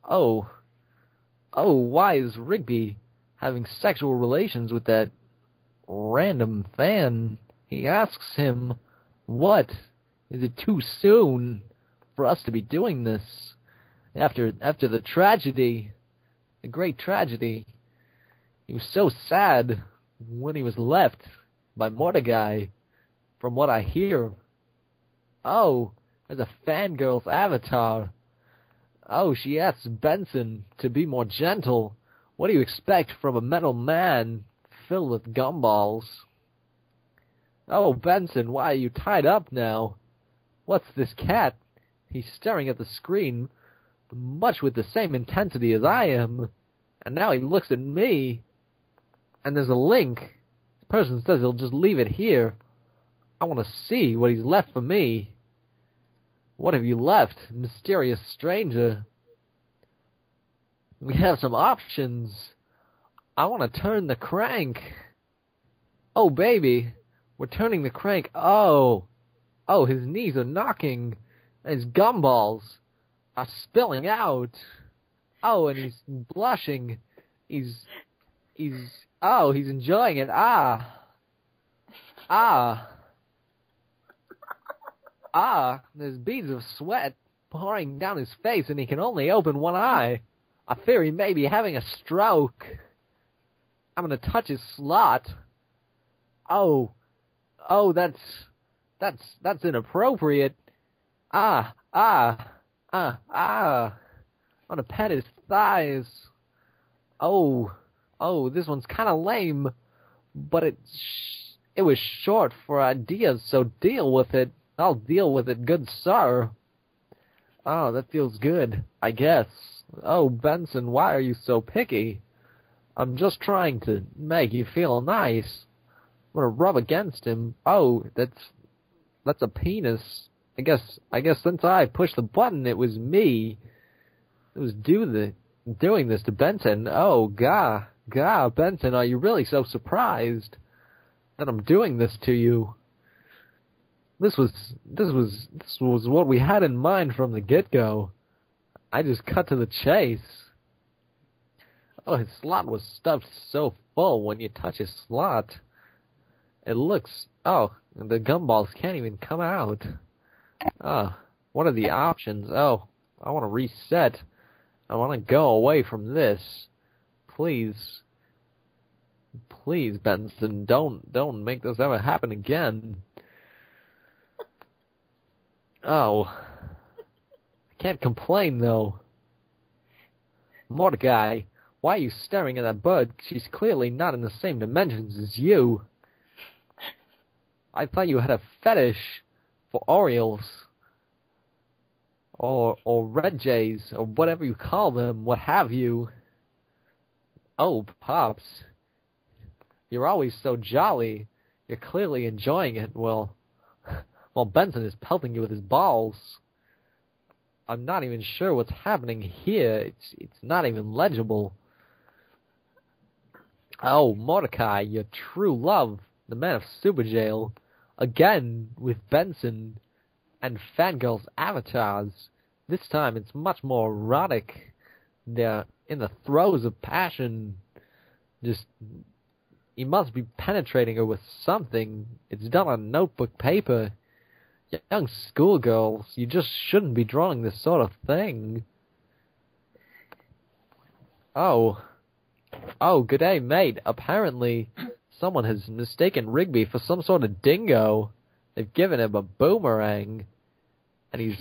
Oh, oh, why is Rigby having sexual relations with that random fan? He asks him, what? Is it too soon for us to be doing this? After the tragedy, the great tragedy. He was so sad when he was left by Mordecai, from what I hear. Oh, there's a fangirl's avatar. Oh, she asks Benson to be more gentle. What do you expect from a metal man filled with gumballs? Oh, Benson, why are you tied up now? What's this cat? He's staring at the screen, much with the same intensity as I am. And now he looks at me. And there's a link. The person says he'll just leave it here. I want to see what he's left for me. What have you left, mysterious stranger? We have some options. I want to turn the crank. Oh, baby. We're turning the crank. Oh. Oh, his knees are knocking. His gumballs are spilling out. Oh, and he's blushing. He's enjoying it. There's beads of sweat pouring down his face, and he can only open one eye. I fear he may be having a stroke. I'm gonna touch his slot. Oh, that's inappropriate. I'm gonna pet his thighs. Oh, this one's kind of lame, but it was short for ideas, so deal with it. I'll deal with it, good sir. Oh, that feels good, I guess. Oh, Benson, why are you so picky? I'm just trying to make you feel nice. I'm gonna rub against him. Oh, that's a penis. I guess since I pushed the button, it was me. It was doing this to Benson. Oh, gah, Benson, are you really so surprised that I'm doing this to you? This was what we had in mind from the get-go. I just cut to the chase. Oh, his slot was stuffed so full when you touch his slot. It looks... Oh, the gumballs can't even come out. Oh, what are the options? Oh, I want to reset. I want to go away from this. Please. Please, Benson, don't make this ever happen again. Oh. I can't complain, though. Mordecai, why are you staring at that bird? She's clearly not in the same dimensions as you. I thought you had a fetish for Orioles. Or Red Jays, or whatever you call them, what have you. Oh, Pops. You're always so jolly. You're clearly enjoying it. Well, Benson is pelting you with his balls. I'm not even sure what's happening here. It's not even legible. Oh, Mordecai, your true love, the man of Super Jail, again with Benson and Fangirl's avatars. This time it's much more erotic. They're in the throes of passion. He must be penetrating her with something. It's done on notebook paper. Young schoolgirls, you just shouldn't be drawing this sort of thing. Oh, good day, mate. Apparently, someone has mistaken Rigby for some sort of dingo. They've given him a boomerang. And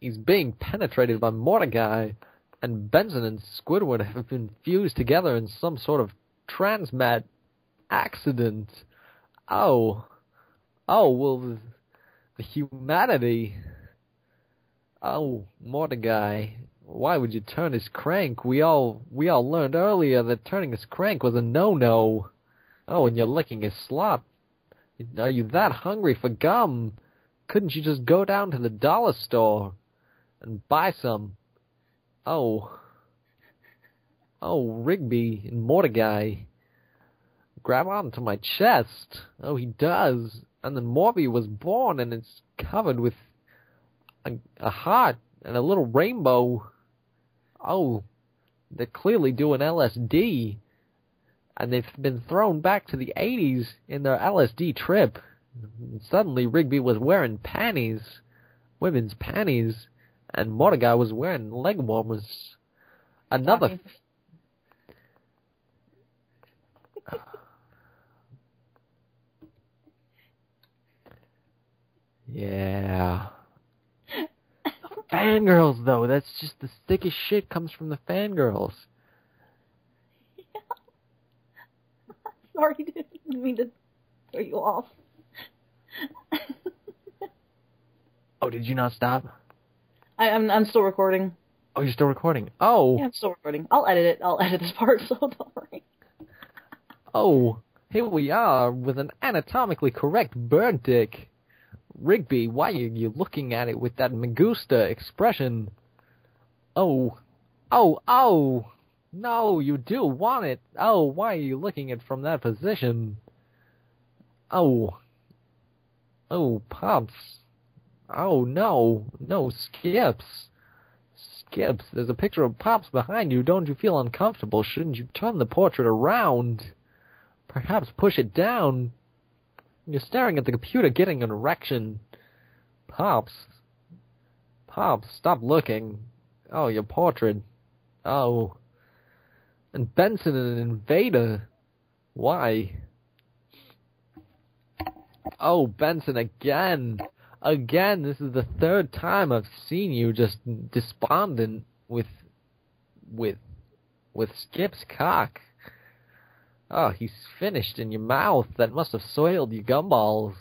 he's being penetrated by Mordecai. And Benson and Squidward have been fused together in some sort of transmat accident. Oh, well, the humanity. Oh, Mordecai, why would you turn his crank? We all learned earlier that turning his crank was a no-no. Oh, and you're licking his slop. Are you that hungry for gum? Couldn't you just go down to the dollar store and buy some? Oh, Rigby and Mordecai. Grab onto my chest. Oh, he does. And then Morby was born, and it's covered with a heart and a little rainbow. Oh, they're clearly doing LSD, and they've been thrown back to the 80s in their LSD trip. And suddenly, Rigby was wearing panties, women's panties, and Mordecai was wearing leg warmers. Another... Yeah. Fangirls, though. That's just the thickest shit comes from the fangirls. Yeah. Sorry, didn't mean to throw you off. Oh, did you not stop? I'm still recording. Oh, you're still recording. Oh. Yeah, I'm still recording. I'll edit it. I'll edit this part, so don't worry. Oh, here we are with an anatomically correct bird dick. Rigby, why are you looking at it with that Magusta expression? Oh. Oh, oh! No, you do want it. Oh, why are you looking at it from that position? Oh. Oh, Pops. Oh, no. No, Skips. Skips, there's a picture of Pops behind you. Don't you feel uncomfortable? Shouldn't you turn the portrait around? Perhaps push it down. You're staring at the computer getting an erection. Pops. Pops, stop looking. Oh, your portrait. Oh. And Benson an invader. Why? Oh, Benson again. Again, this is the third time I've seen you just despondent with Skip's cock. Oh, he's finished in your mouth. That must have soiled your gumballs.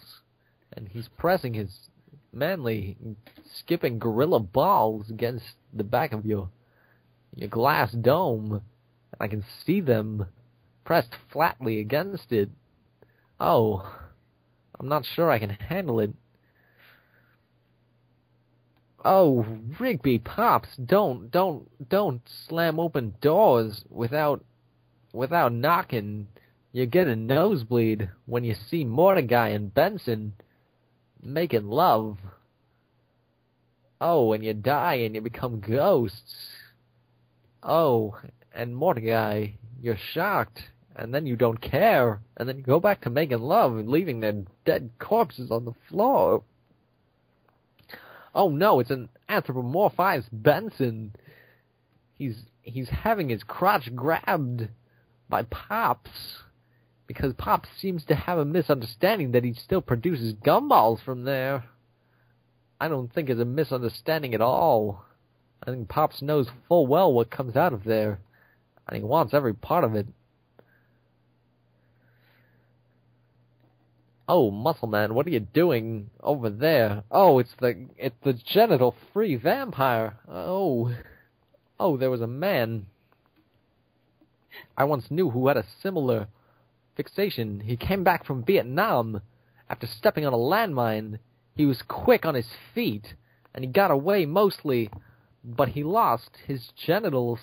And he's pressing his manly, skipping gorilla balls against the back of your glass dome. I can see them pressed flatly against it. Oh, I'm not sure I can handle it. Oh, Rigby, Pops, don't slam open doors without knocking. You get a nosebleed when you see Mordecai and Benson making love. Oh, and you die and you become ghosts. Oh, and Mordecai, you're shocked, and then you don't care, and then you go back to making love and leaving their dead corpses on the floor. Oh no, it's an anthropomorphized Benson. He's having his crotch grabbed by Pops, because Pops seems to have a misunderstanding that he still produces gumballs from there. I don't think it's a misunderstanding at all. I think Pops knows full well what comes out of there, and he wants every part of it. Oh, Muscle Man, what are you doing over there? Oh, it's the genital-free vampire. Oh, there was a man I once knew who had a similar fixation. He came back from Vietnam after stepping on a landmine. He was quick on his feet, and he got away mostly, but he lost his genitals.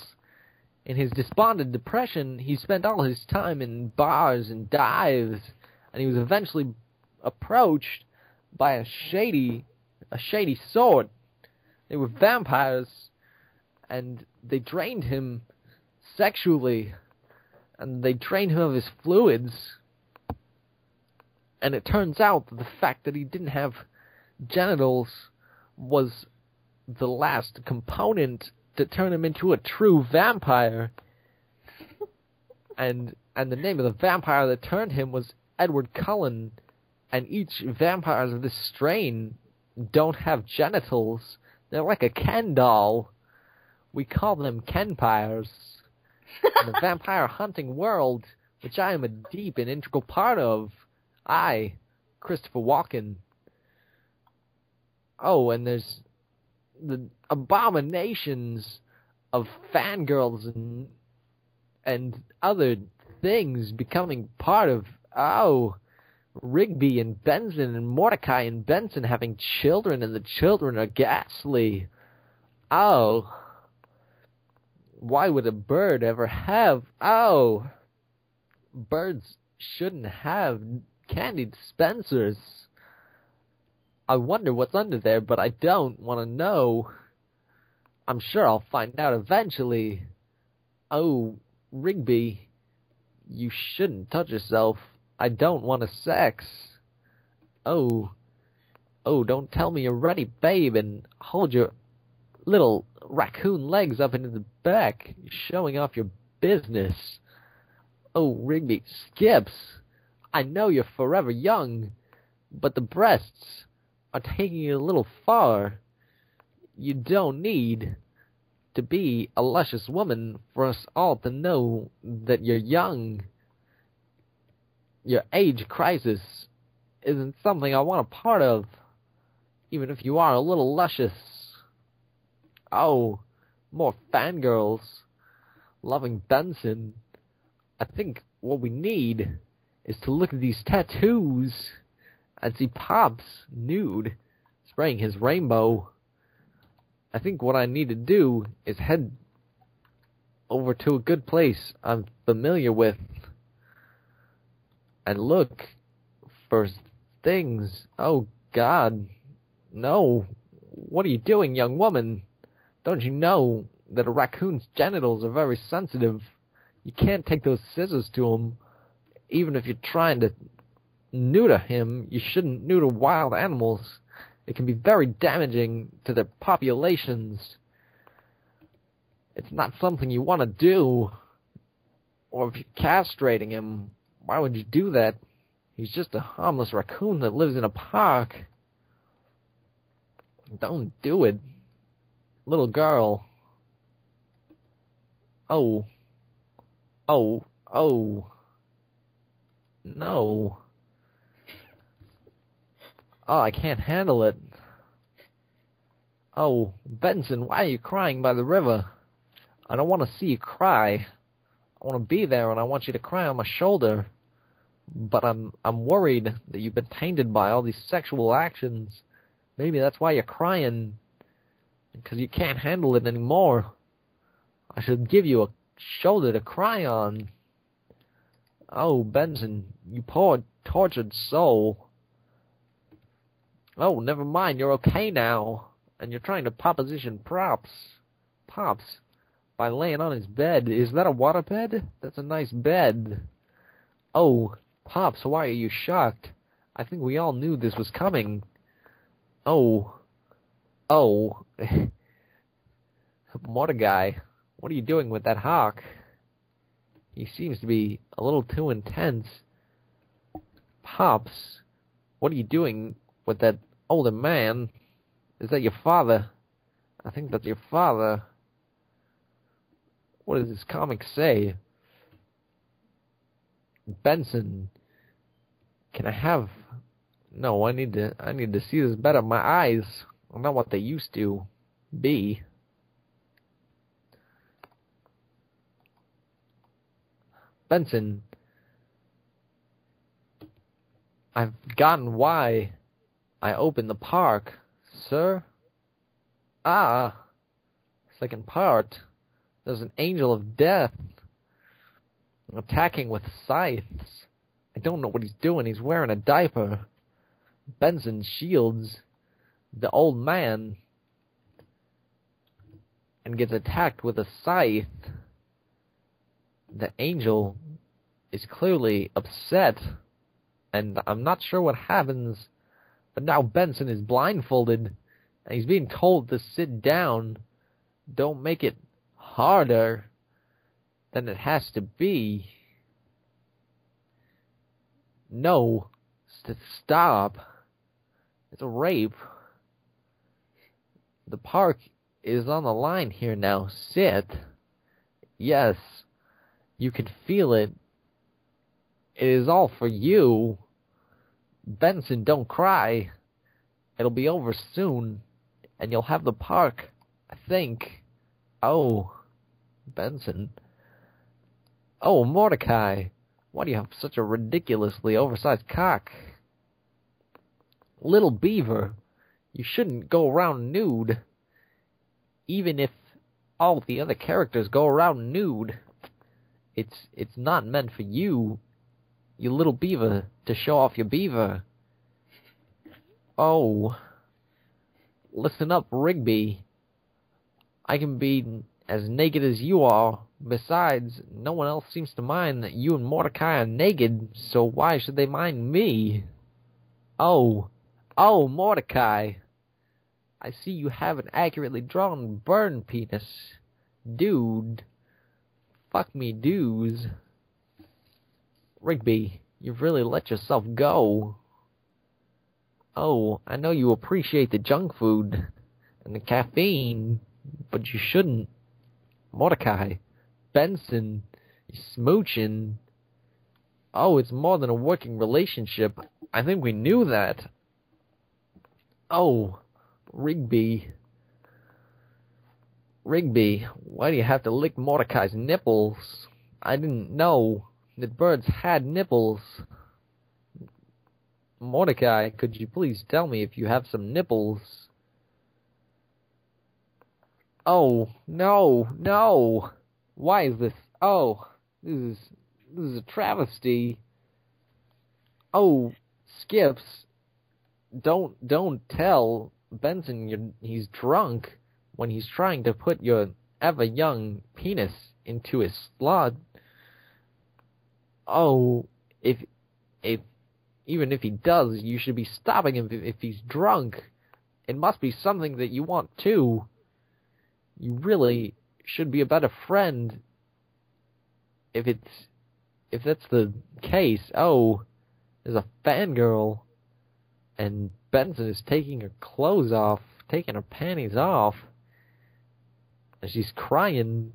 In his despondent depression, he spent all his time in bars and dives, and he was eventually approached by a shady sort. They were vampires, and they drained him sexually, and they drained him of his fluids. And it turns out that the fact that he didn't have genitals was the last component to turn him into a true vampire. And the name of the vampire that turned him was Edward Cullen. And each vampires of this strain don't have genitals. They're like a Ken doll. We call them Kenpires. In the vampire hunting world, which I am a deep and integral part of, I, Christopher Walken. Oh, and there's the abominations of fangirls and other things becoming part of, Rigby and Benson and Mordecai and Benson having children, and the children are ghastly. Oh, why would a bird ever have... Oh, birds shouldn't have candy dispensers. I wonder what's under there, but I don't want to know. I'm sure I'll find out eventually. Oh, Rigby, you shouldn't touch yourself. I don't want a sex. Oh, don't tell me you're ready, babe, and hold your little raccoon legs up into the back, showing off your business. Oh, Rigby, Skips, I know you're forever young, but the breasts are taking you a little far. You don't need to be a luscious woman for us all to know that you're young. Your age crisis isn't something I want a part of, even if you are a little luscious. Oh, more fangirls. Loving Benson. I think what we need is to look at these tattoos and see Pops nude, spraying his rainbow. I think what I need to do is head over to a good place I'm familiar with and look for things. Oh, God. No. What are you doing, young woman? Don't you know that a raccoon's genitals are very sensitive? You can't take those scissors to him. Even if you're trying to neuter him, you shouldn't neuter wild animals. It can be very damaging to their populations. It's not something you want to do. Or if you're castrating him, why would you do that? He's just a harmless raccoon that lives in a park. Don't do it. Little girl. Oh. No. Oh, I can't handle it. Oh, Benson, why are you crying by the river? I don't want to see you cry. I want to be there and I want you to cry on my shoulder. But I'm worried that you've been tainted by all these sexual actions. Maybe that's why you're crying. Because you can't handle it anymore. I should give you a shoulder to cry on. Oh, Benson, you poor tortured soul. Oh, never mind, you're okay now. And you're trying to proposition Pops by laying on his bed. Is that a waterbed? That's a nice bed. Oh, Pops, why are you shocked? I think we all knew this was coming. Oh. Mordecai, what are you doing with that hawk? He seems to be a little too intense. Pops, what are you doing with that older man? Is that your father? I think that's your father. What does this comic say? Benson, can I have... No, I need to see this better. My eyes are not what they used to be. Benson, I've forgotten why I opened the park, sir. Ah, second part. There's an angel of death attacking with scythes. I don't know what he's doing. He's wearing a diaper. Benson shields the old man and gets attacked with a scythe. The angel is clearly upset, and I'm not sure what happens, but now Benson is blindfolded, and he's being told to sit down. Don't make it harder than it has to be. No, stop. It's a rape. The park is on the line here now. Sit. Yes, you can feel it. It is all for you. Benson, don't cry. It'll be over soon, and you'll have the park, I think. Oh, Benson. Oh, Mordecai. Why do you have such a ridiculously oversized cock? Little Beaver, you shouldn't go around nude. Even if all the other characters go around nude. It's not meant for you, you little beaver, to show off your beaver. Oh. Listen up, Rigby. I can be as naked as you are. Besides, no one else seems to mind that you and Mordecai are naked, so why should they mind me? Oh, Mordecai. I see you have an accurately drawn burn penis. Dude. Fuck me dudes. Rigby, you've really let yourself go. Oh, I know you appreciate the junk food and the caffeine, but you shouldn't. Mordecai, Benson, you smooching. Oh, it's more than a working relationship. I think we knew that. Oh, Rigby, why do you have to lick Mordecai's nipples? I didn't know that birds had nipples. Mordecai, could you please tell me if you have some nipples? Oh, no. Why is this? Oh, this is a travesty. Oh, Skips, don't tell Benson he's drunk when he's trying to put your ever-young penis into his slot. Oh, even if he does, you should be stopping him if he's drunk. It must be something that you want too. You really should be a better friend if that's the case. Oh, there's a fangirl, and Benson is taking her clothes off, taking her panties off, and she's crying.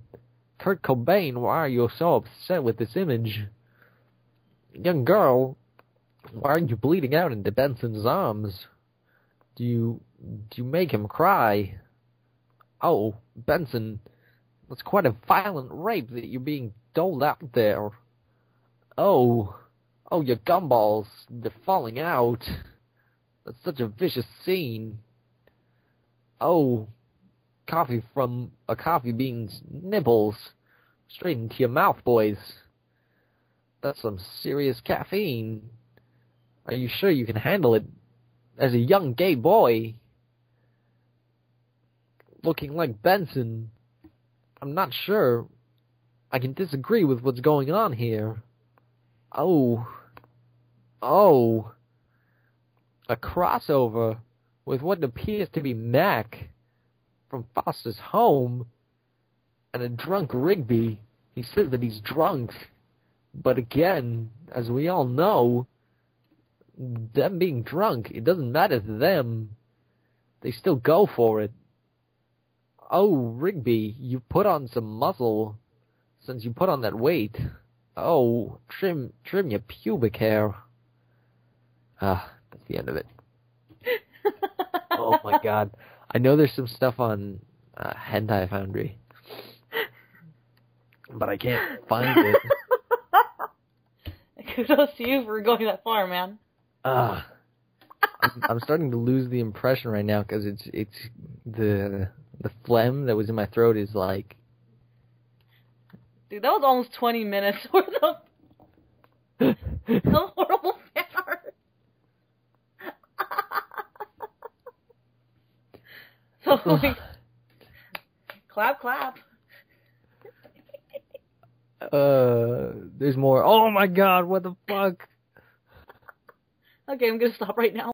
Kurt Cobain, why are you so upset with this image? Young girl, why are you bleeding out into Benson's arms? Do you make him cry? Oh, Benson, that's quite a violent rape that you're being doled out there. Oh, your gumballs, they're falling out. That's such a vicious scene. Oh, coffee from a coffee bean's nipples. Straight into your mouth, boys. That's some serious caffeine. Are you sure you can handle it as a young gay boy? Looking like Benson. I'm not sure. I can disagree with what's going on here. Oh. A crossover with what appears to be Mac from Foster's Home and a drunk Rigby. He says that he's drunk. But again, as we all know, them being drunk, it doesn't matter to them. They still go for it. Oh, Rigby, you put on some muscle since you put on that weight. Oh, trim your pubic hair. That's the end of it. Oh my god. I know there's some stuff on Hentai Foundry, but I can't find it. Kudos to you for going that far, man. I'm starting to lose the impression right now because it's the phlegm that was in my throat is like. Dude, that was almost 20 minutes worth of horrible fan art. So, like, clap. There's more. Oh my god, what the fuck? Okay, I'm gonna stop right now.